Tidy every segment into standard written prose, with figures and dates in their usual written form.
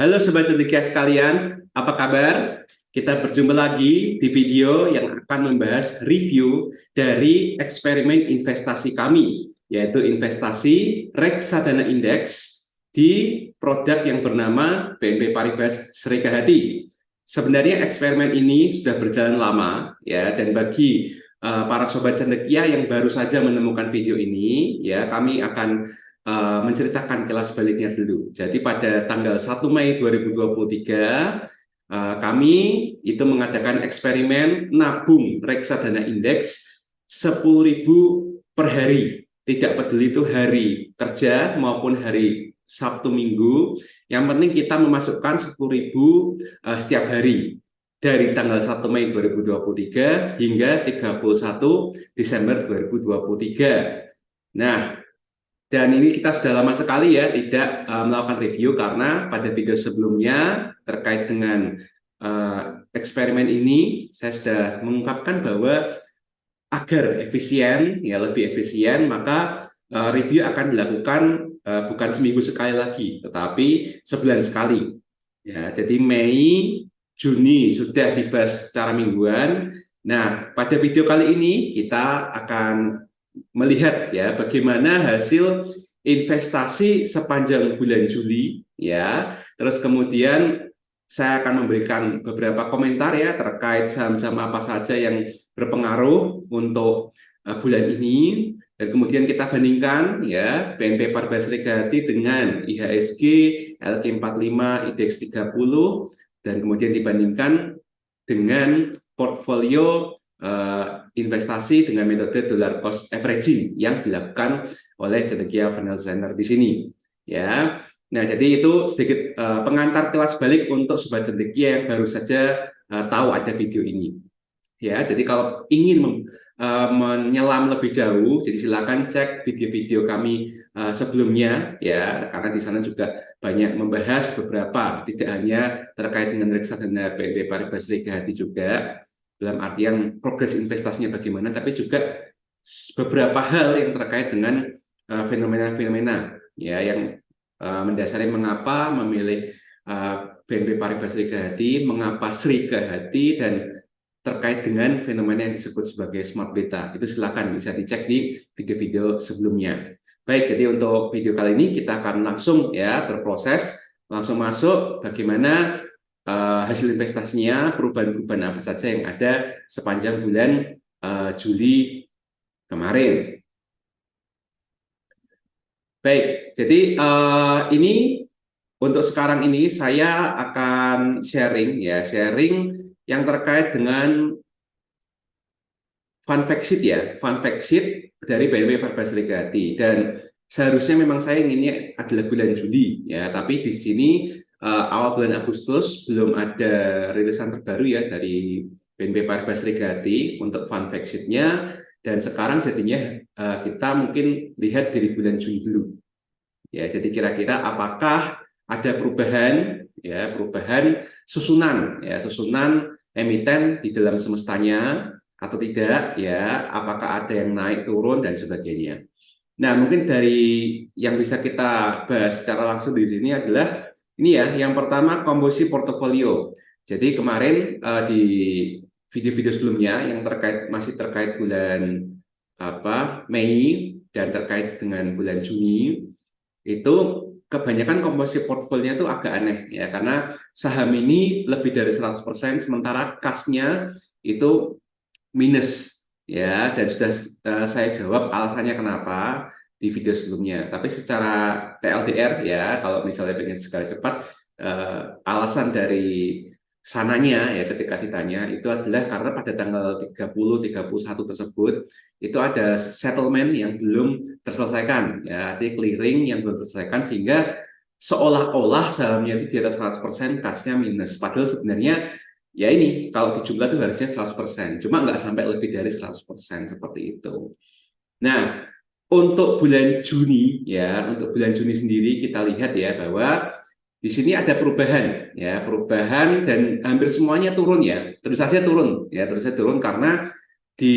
Halo Sobat Cendekia sekalian, apa kabar? Kita berjumpa lagi di video yang akan membahas review dari eksperimen investasi kami, yaitu investasi reksadana indeks di produk yang bernama BNP Paribas Srikahati. Sebenarnya eksperimen ini sudah berjalan lama, ya, dan bagi para Sobat Cendekia yang baru saja menemukan video ini, ya, kami akan menceritakan kelas baliknya dulu. Jadi pada tanggal 1 Mei 2023 kami itu mengadakan eksperimen nabung reksadana indeks 10.000 per hari. Tidak peduli itu hari kerja maupun hari Sabtu Minggu. Yang penting kita memasukkan 10.000 setiap hari dari tanggal 1 Mei 2023 hingga 31 Desember 2023. Nah, dan ini kita sudah lama sekali ya tidak melakukan review karena pada video sebelumnya terkait dengan eksperimen ini saya sudah mengungkapkan bahwa agar efisien, ya lebih efisien, maka review akan dilakukan bukan seminggu sekali lagi, tetapi sebulan sekali. Ya, jadi Mei, Juni sudah dibahas secara mingguan. Nah, pada video kali ini kita akan melihat ya bagaimana hasil investasi sepanjang bulan Juli ya. Terus kemudian saya akan memberikan beberapa komentar ya terkait saham-saham apa saja yang berpengaruh untuk bulan ini, dan kemudian kita bandingkan ya BNP Paribas Srikahati dengan IHSG, LQ45, IDX 30, dan kemudian dibandingkan dengan portfolio investasi dengan metode dollar cost averaging yang dilakukan oleh Cendekia Financial Center di sini ya. Nah, jadi itu sedikit pengantar kelas balik untuk Sobat Cendekia yang baru saja tahu ada video ini. Ya, jadi kalau ingin menyelam lebih jauh, jadi silakan cek video-video kami sebelumnya ya, karena di sana juga banyak membahas beberapa, tidak hanya terkait dengan reksadana BNP Paribas Srikahati juga, dalam artian progres investasinya bagaimana, tapi juga beberapa hal yang terkait dengan fenomena-fenomena ya yang mendasari mengapa memilih BNP Paribas Srikahati, mengapa Srikahati, dan terkait dengan fenomena yang disebut sebagai smart beta. Itu silakan bisa dicek di video-video sebelumnya. Baik, jadi untuk video kali ini kita akan langsung ya berproses, langsung masuk bagaimana hasil investasinya, perubahan-perubahan apa saja yang ada sepanjang bulan Juli kemarin. Baik, jadi ini untuk sekarang ini saya akan sharing ya, sharing yang terkait dengan fun fact sheet ya, fun fact sheet dari BNP Paribas Srikahati. Dan seharusnya memang saya inginnya adalah bulan Juli ya, tapi di sini awal bulan Agustus belum ada rilisan terbaru ya dari BNP Paribas Srikahati untuk fun fact sheet-nya, dan sekarang jadinya kita mungkin lihat dari bulan Juni dulu. Ya, jadi kira-kira apakah ada perubahan ya, perubahan susunan ya, susunan emiten di dalam semestanya atau tidak ya, apakah ada yang naik turun dan sebagainya. Nah, mungkin dari yang bisa kita bahas secara langsung di sini adalah ini ya, yang pertama komposisi portofolio. Jadi kemarin di video-video sebelumnya yang masih terkait bulan Mei dan terkait dengan bulan Juni, itu kebanyakan komposisi portfolio itu agak aneh ya, karena saham ini lebih dari 100%, sementara kasnya itu minus ya, dan sudah saya jawab alasannya kenapa di video sebelumnya. Tapi secara TLDR ya, kalau misalnya pengen segala cepat, alasan dari sananya ya ketika ditanya itu adalah karena pada tanggal 30-31 tersebut itu ada settlement yang belum terselesaikan ya, artinya clearing yang belum terselesaikan, sehingga seolah-olah sahamnya itu di atas 100%, kasnya minus, padahal sebenarnya ya ini kalau dijumlah itu harusnya 100%, cuma nggak sampai lebih dari 100% seperti itu. Nah, untuk bulan Juni ya, untuk bulan Juni sendiri kita lihat ya bahwa di sini ada perubahan ya, perubahan dan hampir semuanya turun ya, terus saja turun ya, terus saja turun karena di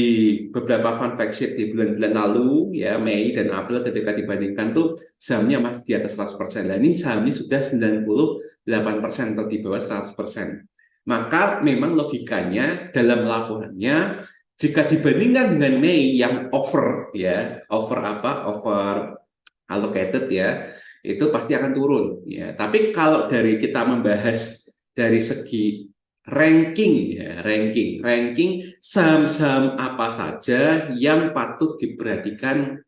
beberapa fund fact sheet di bulan-bulan lalu, ya Mei dan April ketika dibandingkan tuh sahamnya masih di atas 100%. Nah, ini sahamnya sudah 98% atau di bawah 100%. Maka memang logikanya dalam laporannya jika dibandingkan dengan Mei yang over, ya over apa? Over allocated, ya itu pasti akan turun, ya. Tapi kalau dari kita membahas dari segi ranking, ya ranking saham-saham apa saja yang patut diperhatikan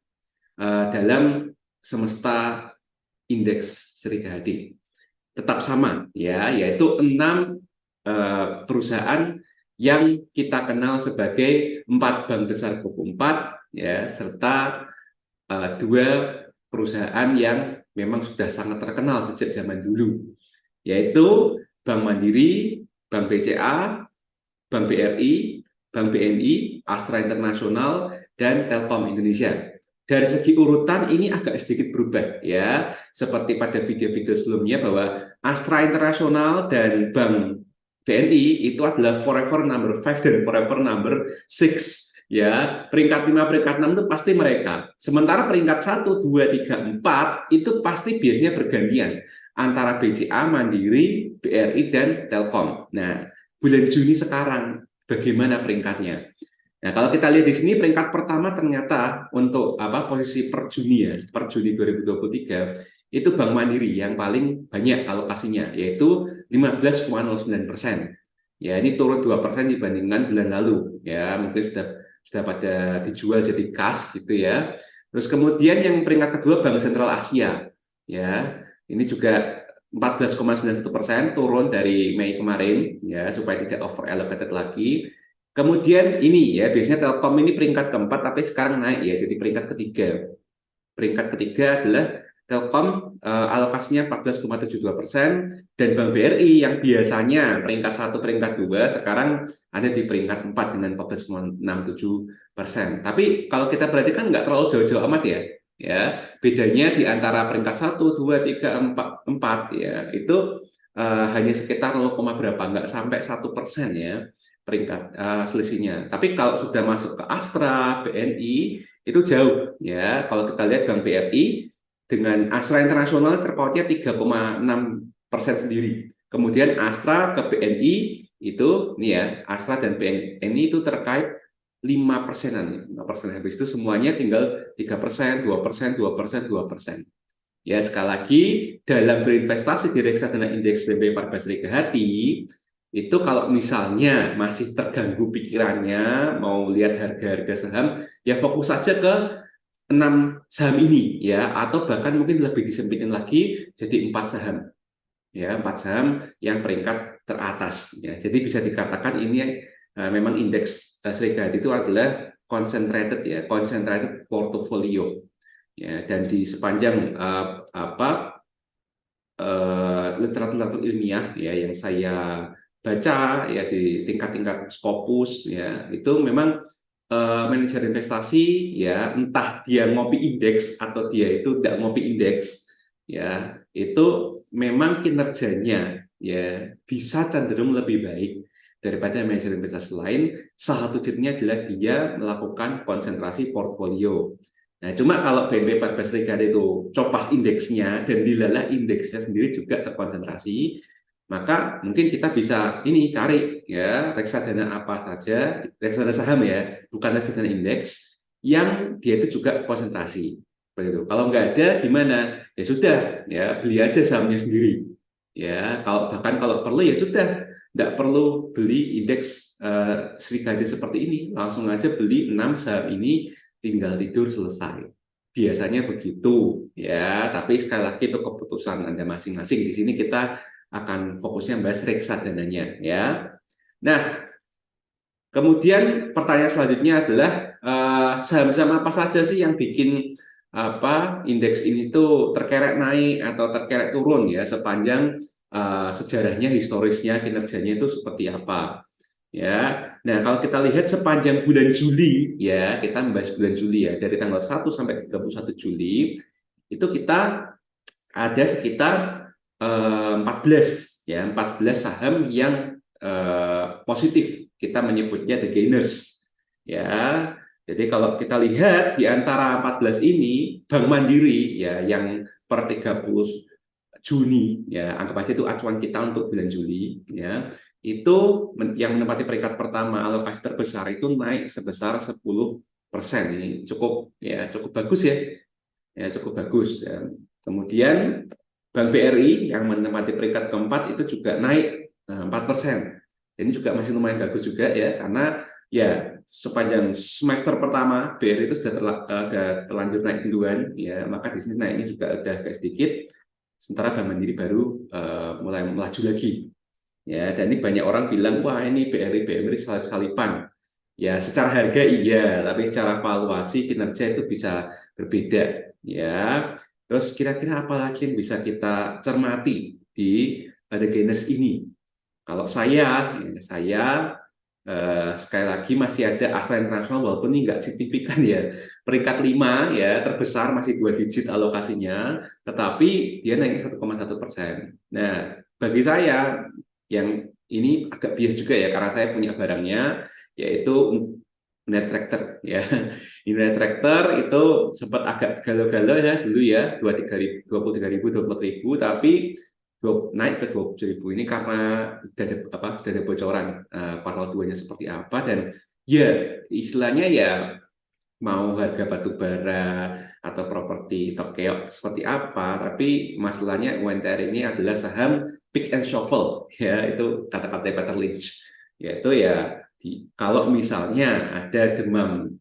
dalam semesta indeks Serikahadi, tetap sama, ya, yaitu 6 perusahaan yang kita kenal sebagai 4 bank besar buku 4, ya, serta 2 perusahaan yang memang sudah sangat terkenal sejak zaman dulu, yaitu Bank Mandiri, Bank BCA, Bank BRI, Bank BNI, Astra Internasional, dan Telkom Indonesia. Dari segi urutan ini agak sedikit berubah, ya, seperti pada video-video sebelumnya bahwa Astra Internasional dan Bank BNI itu adalah forever number 5 dan forever number 6. Ya, peringkat 5, peringkat 6 itu pasti mereka. Sementara peringkat 1, 2, 3, 4 itu pasti biasanya bergantian antara BCA, Mandiri, BRI, dan Telkom. Nah, bulan Juni sekarang bagaimana peringkatnya? Nah, kalau kita lihat di sini peringkat pertama ternyata untuk posisi per Juni, ya, per Juni 2023 itu Bank Mandiri yang paling banyak alokasinya, yaitu 15,09%. Ya, ini turun 2% dibandingkan bulan lalu, ya. Mungkin sudah pada dijual jadi kas gitu, ya. Terus kemudian yang peringkat kedua Bank Sentral Asia, ya. Ini juga 14,91%, turun dari Mei kemarin, ya, supaya tidak over allocated lagi. Kemudian ini, ya, biasanya Telkom ini peringkat keempat tapi sekarang naik, ya, jadi peringkat ketiga. Peringkat ketiga adalah Telkom, alokasinya 14,72%, dan Bank BRI yang biasanya peringkat 1, peringkat 2 sekarang ada di peringkat 4 dengan 14,67%. Tapi kalau kita perhatikan nggak terlalu jauh-jauh amat, ya. Ya, bedanya di antara peringkat 1, 2, 3, 4, ya, itu hanya sekitar 0, berapa, nggak sampai 1%, ya, peringkat selisihnya. Tapi kalau sudah masuk ke Astra, BNI, itu jauh, ya. Kalau kita lihat Bank BRI dengan Astra Internasional terpautnya 3,6% sendiri. Kemudian Astra ke BNI itu, nih ya, Astra dan BNI itu terkait 5%-an, 5%. Habis itu semuanya tinggal 3%, 2%, 2%, 2%. Ya, sekali lagi, dalam berinvestasi di reksadana indeks BNP Paribas Serikahati, itu kalau misalnya masih terganggu pikirannya, mau lihat harga-harga saham, ya fokus saja ke 6 saham ini, ya, atau bahkan mungkin lebih disempitin lagi jadi 4 saham, ya, 4 saham yang peringkat teratas, ya. Jadi bisa dikatakan ini memang indeks Serikahati itu adalah concentrated portfolio, ya, dan di sepanjang literatur ilmiah, ya, yang saya baca, ya, di tingkat-tingkat Scopus, ya, itu memang manajer investasi, ya, entah dia ngopi indeks atau dia itu tidak ngopi indeks, ya, itu memang kinerjanya, ya, bisa cenderung lebih baik daripada manajer investasi lain. Salah satu cirinya adalah dia melakukan konsentrasi portfolio. Nah, cuma kalau BNP Paribas Serikahati itu copas indeksnya dan dilalah indeksnya sendiri juga terkonsentrasi, maka mungkin kita bisa ini cari, ya, reksadana apa saja, reksadana saham, ya, bukan reksadana indeks yang dia itu juga konsentrasi. Begitu. Kalau nggak ada gimana? Ya sudah, ya, beli aja sahamnya sendiri. Ya, bahkan kalau perlu ya sudah, nggak perlu beli indeks Serikahati seperti ini, langsung aja beli 6 saham ini, tinggal tidur selesai. Biasanya begitu, ya. Tapi sekali lagi itu keputusan Anda masing-masing. Di sini kita akan fokusnya bahas reksadananya, ya. Nah, kemudian pertanyaan selanjutnya adalah saham-saham apa saja sih yang bikin indeks ini tuh terkerek naik atau terkerek turun, ya, sepanjang sejarahnya, historisnya, kinerjanya itu seperti apa, ya. Nah, kalau kita lihat sepanjang bulan Juli, ya, kita membahas bulan Juli, ya, dari tanggal 1 sampai 31 Juli itu kita ada sekitar 14, ya, 14 saham yang positif, kita menyebutnya the gainers, ya. Jadi kalau kita lihat di antara 14 ini, Bank Mandiri ya yang per 30 Juni ya, anggap aja itu acuan kita untuk bulan Juli ya, itu yang menempati peringkat pertama alokasi terbesar itu naik sebesar 10%. Ini cukup ya, cukup bagus ya, cukup bagus ya. Kemudian Bank BRI yang menempati peringkat keempat itu juga naik 4%. Ini juga masih lumayan bagus juga ya, karena ya sepanjang semester pertama BRI itu sudah terlanjur naik duluan ya, maka di sini naiknya juga udah agak sedikit. Sementara Bank Mandiri baru mulai melaju lagi. Ya, dan ini banyak orang bilang, wah ini BRI salip-salipan. Ya, secara harga iya, tapi secara valuasi kinerja itu bisa berbeda. Ya, terus kira-kira apa lagi yang bisa kita cermati di pada gainers ini? Kalau saya sekali lagi masih ada asa internasional walaupun ini nggak signifikan ya. Peringkat 5 ya terbesar masih 2 digit alokasinya, tetapi dia naik 1,1%. Nah, bagi saya yang ini agak bias juga ya karena saya punya barangnya yaitu United Tractor ya. United Tractor itu sempat agak galau-galau ya dulu ya 23.000 24.000, tapi naik ke 27.000 ini karena udah ada bocoran kuartal 2-nya seperti apa, dan ya istilahnya ya mau harga batu bara atau properti Tokyo seperti apa, tapi masalahnya UNTR ini adalah saham pick and shovel ya, itu kata-kata Peter Lynch, yaitu ya kalau misalnya ada demam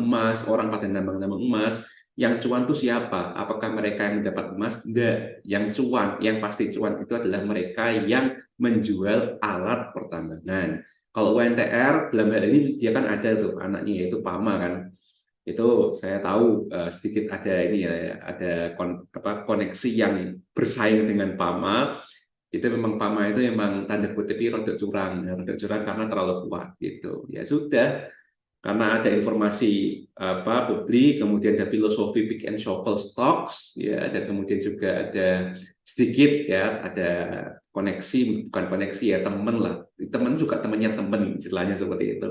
emas, orang pada nambang-nambang emas, yang cuan itu siapa? Apakah mereka yang mendapat emas? Enggak. Yang cuan, yang pasti cuan itu adalah mereka yang menjual alat pertambangan. Kalau UNTR dalam hal ini dia kan ada tuh anaknya yaitu PAMA kan. Itu saya tahu sedikit ada ini ya, ada koneksi yang bersaing dengan PAMA. Itu memang PAMA itu memang tanda kutip rodok curang karena terlalu kuat gitu. Ya sudah, karena ada informasi publik, kemudian ada filosofi pick and shovel stocks ya, dan kemudian juga ada sedikit ya, ada koneksi, bukan koneksi ya, teman lah, teman juga temannya teman, istilahnya seperti itu.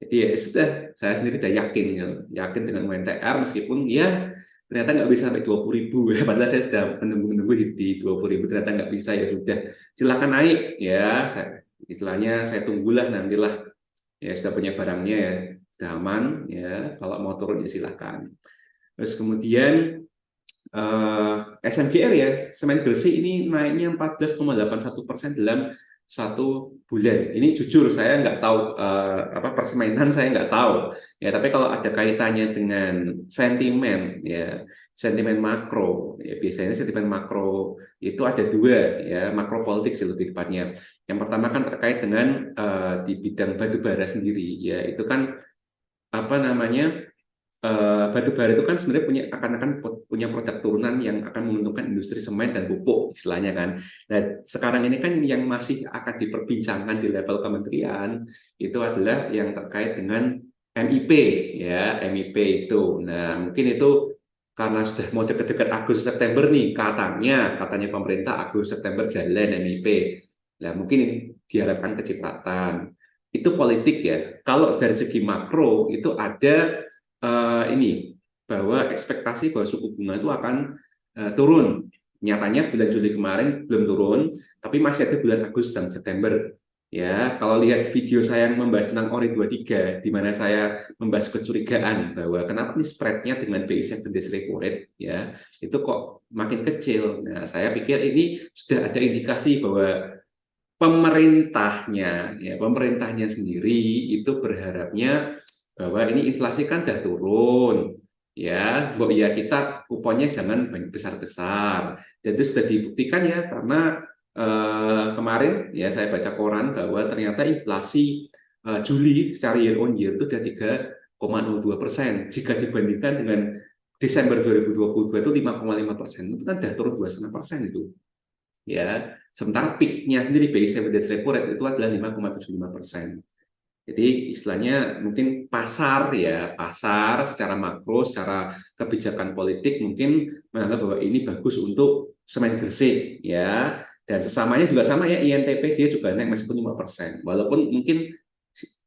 Jadi ya sudah, saya sendiri sudah yakin ya, yakin dengan UNTR meskipun ya ternyata nggak bisa sampai 20.000 ya, padahal saya sudah menunggu di 20.000, ternyata nggak bisa, ya sudah, silakan naik ya, istilahnya saya tunggulah nantilah ya, sudah punya barangnya ya, sudah aman ya, kalau mau turun ya silahkan. Terus kemudian SMGR ya, semen Gresik ini naiknya 14,81% dalam 1 bulan. Ini jujur saya nggak tahu persemainan, saya nggak tahu ya, tapi kalau ada kaitannya dengan sentimen ya, sentimen makro ya, biasanya sentimen makro itu ada dua ya, makro politik sih lebih tepatnya. Yang pertama kan terkait dengan di bidang batu bara sendiri ya, itu kan apa namanya, batu bara itu kan sebenarnya akan punya produk turunan yang akan menguntungkan industri semen dan pupuk istilahnya kan. Nah, sekarang ini kan yang masih akan diperbincangkan di level kementerian itu adalah yang terkait dengan MIP ya, MIP itu. Nah, mungkin itu karena sudah mau dekat-dekat Agustus September nih, katanya pemerintah Agustus September jalan MIP. Nah, mungkin ini diharapkan kecipratan. Itu politik ya. Kalau dari segi makro itu ada ini bahwa ekspektasi bahwa suku bunga itu akan turun. Nyatanya bulan Juli kemarin belum turun, tapi masih ada bulan Agustus dan September. Ya, kalau lihat video saya yang membahas tentang ORI 23, di mana saya membahas kecurigaan bahwa kenapa nih spreadnya dengan BI 7 days repo rate ya, itu kok makin kecil. Nah, saya pikir ini sudah ada indikasi bahwa pemerintahnya sendiri itu berharapnya bahwa ini inflasi kan udah turun ya, Mbok ya kita kuponnya jangan besar-besar. Jadi sudah dibuktikan ya, karena kemarin ya saya baca koran bahwa ternyata inflasi Juli secara year on year itu sudah 3,02%. Jika dibandingkan dengan Desember 2022 itu 5,5%, itu kan sudah turun 2,5% itu. Ya, sementara peak-nya sendiri BI 7 days repo rate itu adalah 5,75%. Jadi istilahnya mungkin pasar secara makro, secara kebijakan politik mungkin menganggap bahwa ini bagus untuk semen Gresik ya, dan sesamanya juga sama ya, INTP dia juga naik meskipun 5%, walaupun mungkin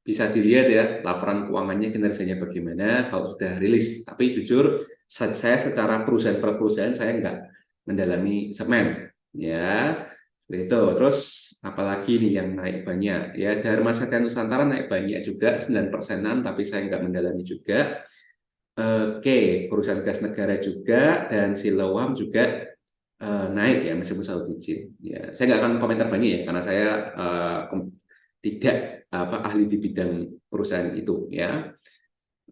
bisa dilihat ya laporan keuangannya kinerjanya bagaimana kalau sudah rilis. Tapi jujur saya secara perusahaan per perusahaan saya nggak mendalami semen ya. Seperti itu. Terus apalagi nih yang naik banyak ya, Dharma Satya Nusantara naik banyak juga 9%-an, tapi saya nggak mendalami juga. Oke, perusahaan gas negara juga dan Siloam juga naik ya meskipun satu digit. Ya, saya nggak akan komentar banyak ya karena saya tidak ahli di bidang perusahaan itu ya.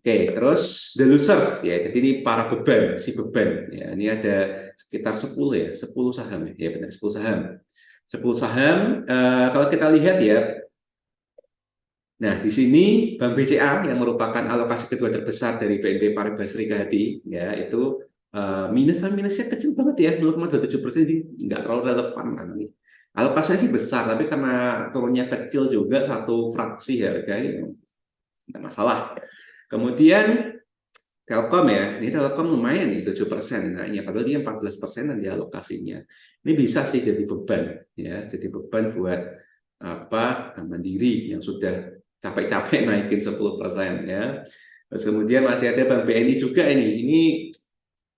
Oke, terus the losers ya. Jadi ini para beban, si beban ya. Ini ada sekitar 10 ya, 10 saham ya. Ya benar 10 saham. 10 saham kalau kita lihat ya. Nah, di sini Bank BCA yang merupakan alokasi kedua terbesar dari BNP Paribas Serikadi ya, itu minus, tapi minusnya kecil banget ya, 0,27%, jadi nggak terlalu relevan kan ini. Alokasinya sih besar, tapi karena turunnya kecil juga satu fraksi harga ya, nggak masalah. Kemudian Telkom ya, ini Telkom lumayan nih 7% naiknya, padahal dia 14% di alokasinya. Ini bisa sih jadi beban ya, jadi beban buat apa Mandiri yang sudah capek-capek naikin 10% ya. Terus kemudian masih ada Bank BNI juga ini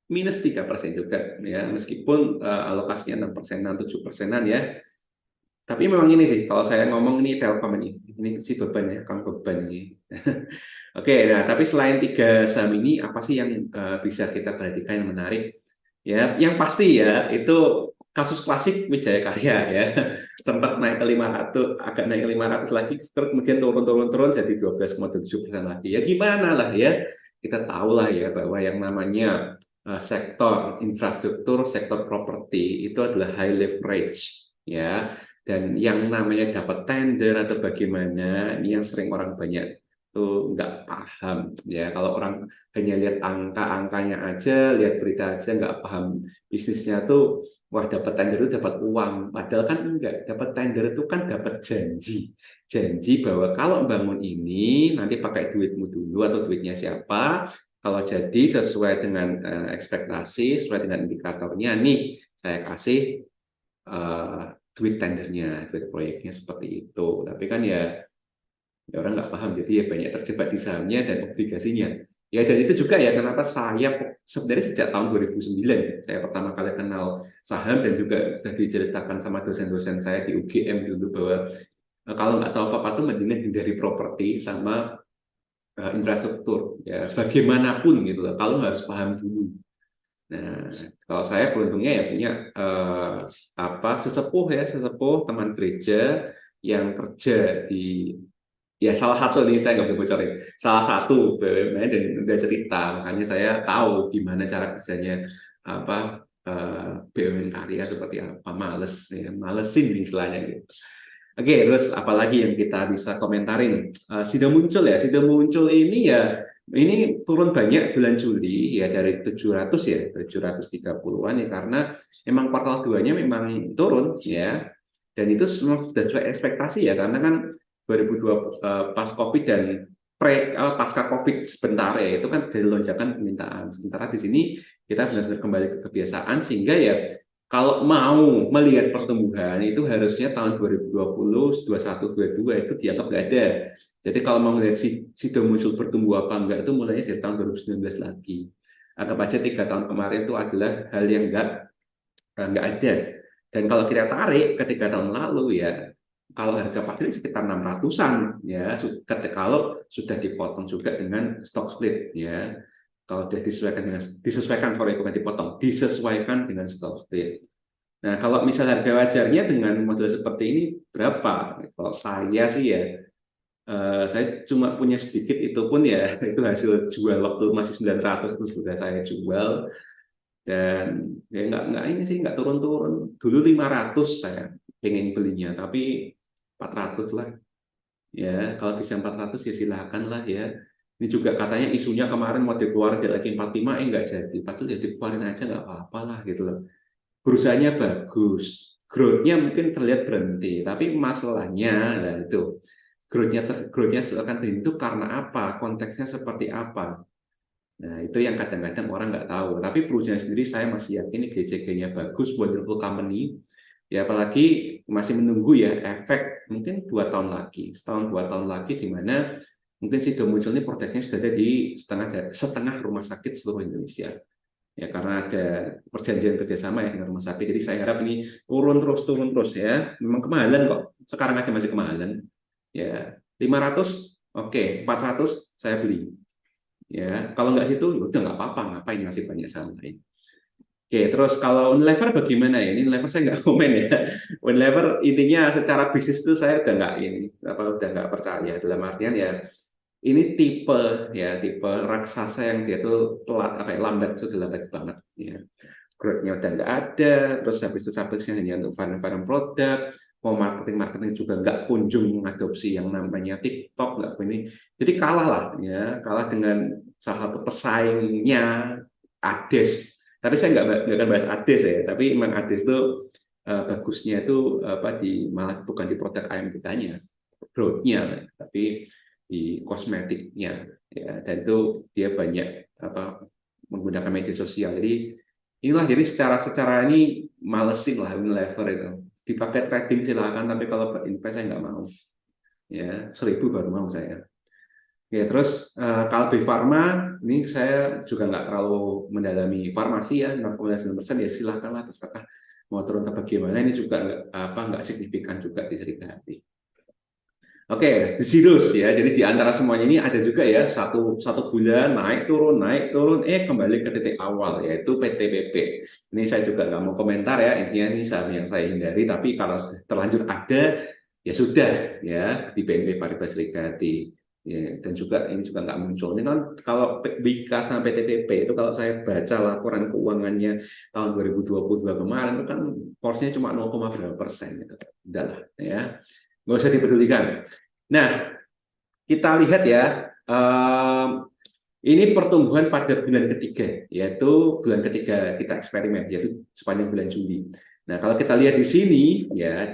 minus 3% juga ya, meskipun alokasinya 6%, 7%-an ya. Tapi memang ini sih, kalau saya ngomong ini Telkom ini sih beban ya, kan beban ini. Oke, nah tapi selain tiga saham ini, apa sih yang bisa kita perhatikan yang menarik? Ya, yang pasti ya, itu kasus klasik Wijaya Karya ya. Sempat naik ke 500, agak naik ke 500 lagi, kemudian turun jadi 12,7% lagi. Ya gimana lah ya, kita tahu lah ya bahwa yang namanya sektor infrastruktur, sektor properti itu adalah high leverage ya. Dan yang namanya dapat tender atau bagaimana, ini yang sering orang banyak tuh nggak paham ya. Kalau orang hanya lihat angka-angkanya aja, lihat berita aja, nggak paham bisnisnya tuh, wah dapat tender itu dapat uang. Padahal kan enggak, dapat tender itu kan dapat janji bahwa kalau bangun ini nanti pakai duitmu dulu atau duitnya siapa. Kalau jadi sesuai dengan ekspektasi, sesuai dengan indikatornya, nih saya kasih duit tendernya, duit proyeknya seperti itu. Tapi kan ya orang nggak paham, jadi ya banyak terjebak di sahamnya dan obligasinya. Ya dan itu juga ya kenapa saya sebenarnya sejak tahun 2009 saya pertama kali kenal saham, dan juga sudah diceritakan sama dosen-dosen saya di UGM dulu bahwa kalau nggak tahu apa-apa tuh mendingan hindari properti sama infrastruktur ya, bagaimanapun gitu loh, kalau harus paham dulu. Nah, kalau saya beruntungnya ya punya sesepuh teman gereja yang kerja di, ya salah satu ini saya nggak boleh bocorin, salah satu BUMN, dan udah cerita, makanya saya tahu gimana cara kerjanya BUMN karya seperti apa. Malesin istilahnya gitu. Oke, terus apalagi yang kita bisa komentarin? Sudah muncul ya, sudah muncul ini ya, ini turun banyak bulan Juli ya, dari 700 ya, 730-an ya, karena memang kuartal 2-nya memang turun ya. Dan itu semua sudah sesuai ekspektasi ya, karena kan 2020 pas Covid dan pasca Covid sebentar ya, itu kan terjadi lonjakan permintaan. Sementara di sini kita benar-benar kembali ke kebiasaan, sehingga ya kalau mau melihat pertumbuhan itu harusnya tahun 2020, 21, 22 itu dianggap nggak ada. Jadi kalau mau melihat sudah muncul bertumbuh apa enggak, itu mulainya dari tahun 2019 lagi. Anggap aja 3 tahun kemarin itu adalah hal yang nggak ada. Dan kalau kita tarik ke 3 tahun lalu ya, kalau harga pasir sekitar 600-an ya, kalau sudah dipotong juga dengan stock split ya. Kalau sudah disesuaikan dengan stock split. Nah, kalau misal harga wajarnya dengan model seperti ini berapa? Kalau saya sih ya, saya cuma punya sedikit, itu pun ya itu hasil jual waktu masih 900 itu sudah saya jual, dan ya nggak ini sih nggak turun-turun. Dulu 500 saya pengen belinya, tapi 400 lah. Ya, kalau bisa 400 ya silakan lah ya. Ini juga katanya isunya kemarin mau dikeluarin lagi 45, nggak jadi. Padahal ya dikeluarin aja nggak apa-apa lah gitu loh. Perusahaannya bagus, growth-nya mungkin terlihat berhenti, tapi masalahnya nah itu growth-nya akan berhenti karena apa? Konteksnya seperti apa? Nah, itu yang kadang-kadang orang nggak tahu. Tapi perusahaan sendiri saya masih yakin GCG-nya bagus, wonderful company. Ya apalagi masih menunggu ya efek mungkin 2 tahun lagi, setahun 2 tahun lagi, di mana mungkin Sido Muncul ini produknya sudah ada di setengah rumah sakit seluruh Indonesia. Ya, karena ada perjanjian kerjasama ya dengan rumah sakit. Jadi saya harap ini turun terus ya. Memang kemahalan kok. Sekarang aja masih kemahalan. Ya, 500, oke, 400 saya beli. Ya, kalau nggak situ, udah nggak apa-apa. Ngapain masih banyak saham lain. Oke, terus kalau Unilever bagaimana ya? Ini Unilever saya nggak komen ya. Unilever intinya secara bisnis itu saya udah nggak udah nggak percaya. Dalam artian ya, ini tipe raksasa yang dia tuh telat lambat, sudah lambat banget ya. Growth-nya udah nggak ada, terus habis itu capresnya hanya untuk varian produk, mau marketing juga nggak kunjung mengadopsi yang namanya TikTok, nggak ini. Jadi kalah lah ya, kalah dengan salah satu pesaingnya, Ades. Tapi saya nggak akan bahas Ades ya, tapi memang Ades itu bagusnya itu malah bukan di produk AMPK-nya, growth-nya, tapi di kosmetiknya ya, dan itu dia banyak menggunakan media sosial. Jadi inilah, jadi secara ini malesin lah Unilever itu. Dipakai trading silakan, tapi kalau invest saya nggak mau ya, 1.000 baru mau saya. Ya, terus Kalbe Farma ini saya juga nggak terlalu mendalami farmasi ya, 6,9% ya, silakanlah, terserah mau turun ke bagaimana. Ini juga nggak signifikan juga di Serikati. Oke, di Zirus ya. Jadi di antara semuanya ini ada juga ya satu bulan naik turun, kembali ke titik awal, yaitu PTBP. Ini saya juga nggak mau komentar ya. Intinya ini saham yang saya hindari. Tapi kalau terlanjur ada, ya sudah ya, di BNP Paribas Serikati. Ya, dan juga ini juga nggak muncul. Ini kan kalau Wika sama PTBP itu, kalau saya baca laporan keuangannya tahun 2022 kemarin, itu kan porsinya cuma 0,berapa% gitu. Udah lah ya, nggak usah dipedulikan. Nah, kita lihat ya, ini pertumbuhan pada bulan ketiga, yaitu bulan ketiga kita eksperimen, yaitu sepanjang bulan Juli. Nah, kalau kita lihat di sini, ya,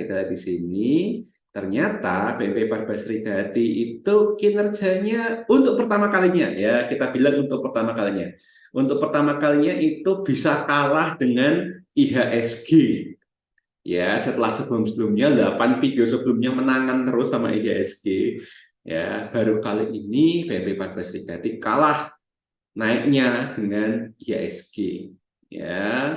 ternyata BNP Paribas Serikati itu kinerjanya untuk pertama kalinya, ya, kita bilang untuk pertama kalinya. Untuk pertama kalinya itu bisa kalah dengan IHSG. Ya, setelah sebelumnya 8 video sebelumnya menangan terus sama IHSG, ya, baru kali ini BNP Paribas Serikati kalah naiknya dengan IHSG, ya.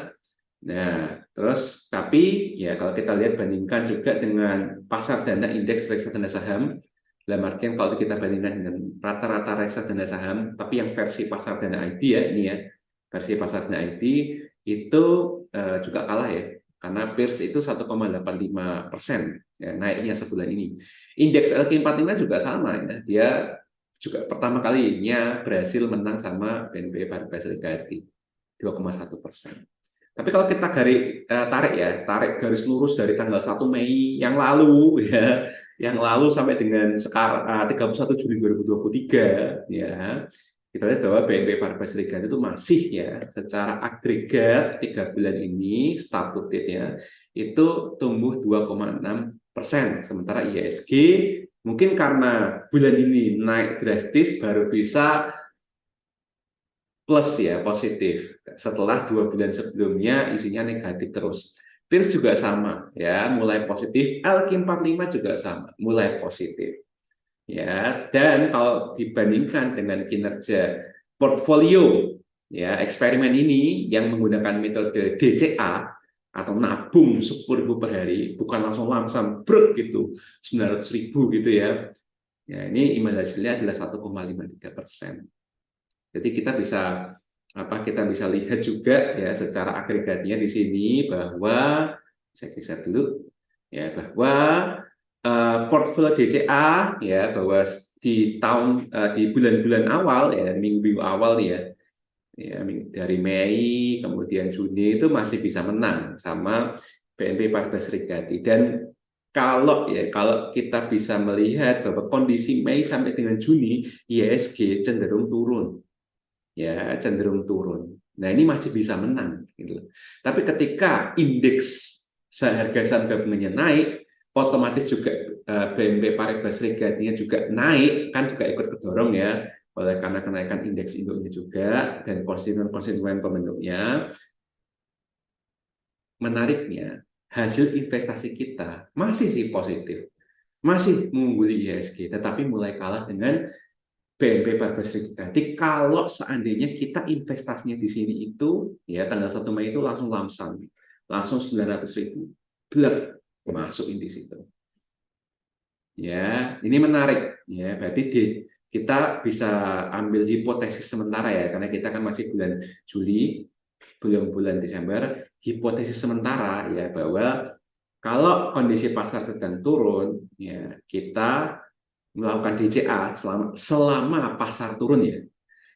Nah, terus tapi ya, kalau kita lihat bandingkan juga dengan pasar dana indeks reksadana saham, dalam artian kalau kita bandingkan dengan rata-rata reksadana saham, tapi yang versi pasar dana ID ya, ini ya, versi pasar dana ID itu juga kalah ya, karena PIRS itu 1,85% ya, naiknya sebulan ini. Indeks LQ45 juga sama ya, dia juga pertama kalinya berhasil menang sama BNP Paribas Serikati 2,1%. Tapi kalau kita tarik garis lurus dari tanggal 1 Mei yang lalu ya, yang lalu sampai dengan sekarang 31 Juli 2023 ya, kita lihat bahwa BNP Paribas Serikati itu masih ya, secara agregat 3 bulan ini start to date-nya itu tumbuh 2,6%, sementara IHSG mungkin karena bulan ini naik drastis baru bisa plus ya, positif. Setelah 2 bulan sebelumnya isinya negatif terus. PIRS juga sama ya, mulai positif. LQ45 juga sama, mulai positif. Ya, dan kalau dibandingkan dengan kinerja portfolio ya, eksperimen ini yang menggunakan metode DCA atau nabung 10.000 per hari, bukan langsung lamsam brut gitu, 900.000 gitu ya. Ya, ini imbal hasilnya adalah 1,53%. Jadi kita bisa lihat juga ya, secara agregatnya di sini bahwa saya geser dulu ya, bahwa portfolio DCA ya, bahwa di bulan-bulan awal ya, minggu awal ya, dari Mei kemudian Juni itu masih bisa menang sama BNP Paribas Serikati. Dan kalau kita bisa melihat bahwa kondisi Mei sampai dengan Juni IHSG cenderung turun. Ya, cenderung turun. Nah, ini masih bisa menang gitu. Tapi ketika indeks harga saham gabungannya naik, otomatis juga BNP Paribas Serikatinya juga naik, kan juga ikut kedorong ya, oleh karena kenaikan indeks induknya juga dan konstituen pembentuknya. Menariknya, hasil investasi kita masih sih positif. masih mengungguli IHSG, tetapi mulai kalah dengan BNP Paribas Jadi kalau seandainya kita investasinya di sini itu, ya tanggal 1 Mei itu langsung lamsam, langsung 900.000, blek, masukin di situ. Ya, ini menarik. Ya, berarti kita bisa ambil hipotesis sementara ya, karena kita kan masih bulan Juli, belum bulan Desember. Hipotesis sementara ya bahwa kalau kondisi pasar sedang turun, ya kita melakukan DCA selama pasar turun ya,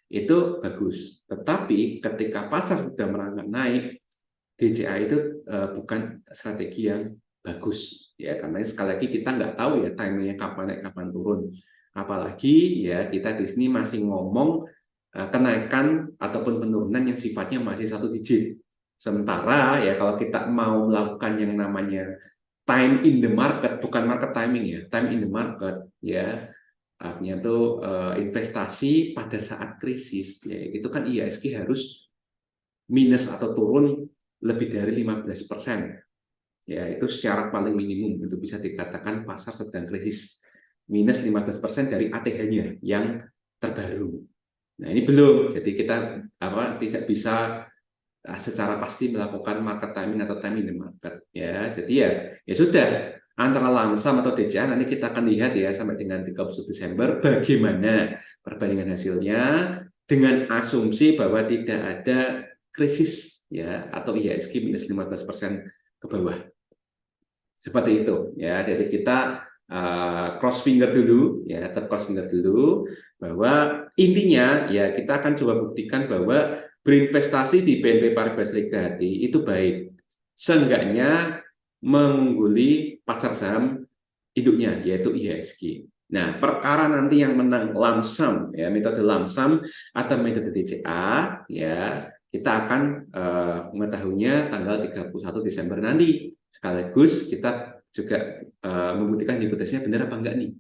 itu bagus. Tetapi ketika pasar sudah merangkak naik, DCA itu bukan strategi yang bagus ya, karena sekali lagi kita nggak tahu ya timingnya kapan naik kapan turun. Apalagi ya kita di sini masih ngomong kenaikan ataupun penurunan yang sifatnya masih 1 digit. Sementara ya kalau kita mau melakukan yang namanya time in the market, bukan market timing ya, time in the market ya, artinya tuh investasi pada saat krisis ya, itu kan IHSG harus minus atau turun lebih dari 15%. Ya, itu secara paling minimum itu bisa dikatakan pasar sedang krisis. Minus 15% dari ATH-nya yang terbaru. Nah, ini belum. Jadi kita tidak bisa secara pasti melakukan market timing atau time in the market ya. Jadi ya sudah, antara lamsam atau DCA nanti kita akan lihat ya sampai dengan 31 Desember bagaimana perbandingan hasilnya dengan asumsi bahwa tidak ada krisis ya atau IHSG minus 15% ke bawah. Seperti itu ya. Jadi kita cross finger dulu ya, cross finger dulu bahwa intinya ya kita akan coba buktikan bahwa berinvestasi di BNP Paribas Legati itu baik, seenggaknya mengungguli pasar saham induknya yaitu IHSG. Nah, perkara nanti yang menang lamsam ya, metode lamsam atau metode DCA ya, kita akan mengetahuinya tanggal 31 Desember nanti. Sekaligus kita juga membuktikan hipotesisnya benar apa enggak nih.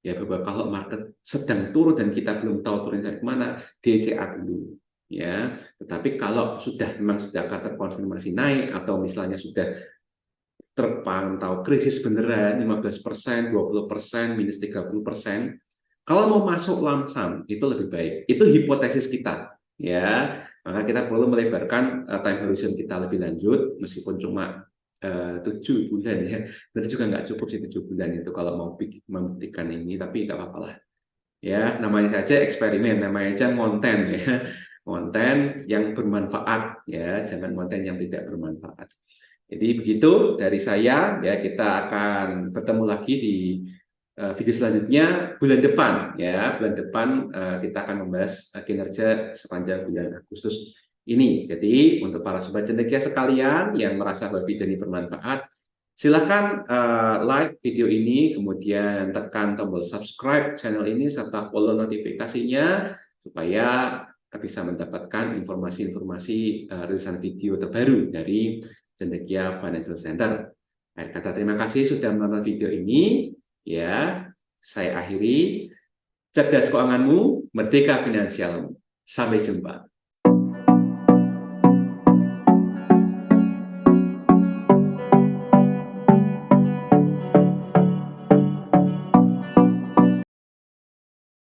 Ya, bahwa kalau market sedang turun dan kita belum tahu turunnya kemana, DCA dulu. Ya, tetapi kalau memang sudah terkonfirmasi naik atau misalnya sudah terpantau krisis beneran 15%, 20%, minus 30%, kalau mau masuk lamsam itu lebih baik. Itu hipotesis kita, ya. Maka kita perlu melebarkan time horizon kita lebih lanjut, meskipun cuma 7 bulan ya. Tapi juga nggak cukup sih 7 bulan itu kalau mau membuktikan ini, tapi nggak apa-apa lah. Ya, namanya saja eksperimen, namanya aja konten ya. Konten yang bermanfaat ya, jangan konten yang tidak bermanfaat. Jadi begitu dari saya ya, kita akan bertemu lagi di video selanjutnya bulan depan ya. Bulan depan kita akan membahas kinerja sepanjang bulan Agustus ini. Jadi untuk para sobat cendekia sekalian yang merasa bahwa video ini bermanfaat, silakan like video ini, kemudian tekan tombol subscribe channel ini serta follow notifikasinya supaya bisa mendapatkan informasi-informasi rilisan video terbaru dari Cendekia Financial Center. Akhir kata terima kasih sudah menonton video ini. Ya, saya akhiri. Cerdas keuanganmu, merdeka finansialmu. Sampai jumpa.